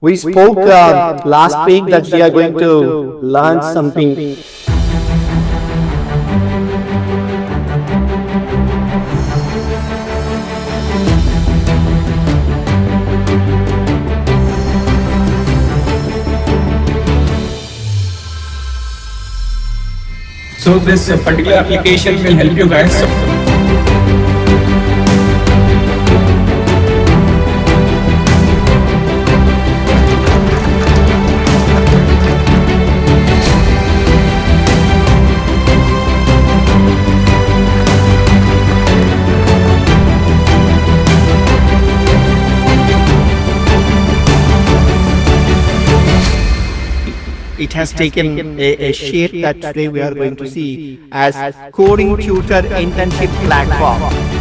We spoke last week that we are going to learn something. So this particular application will help you guys. It has taken a shape that today we are going to see as Coding Tutor Internship Platform.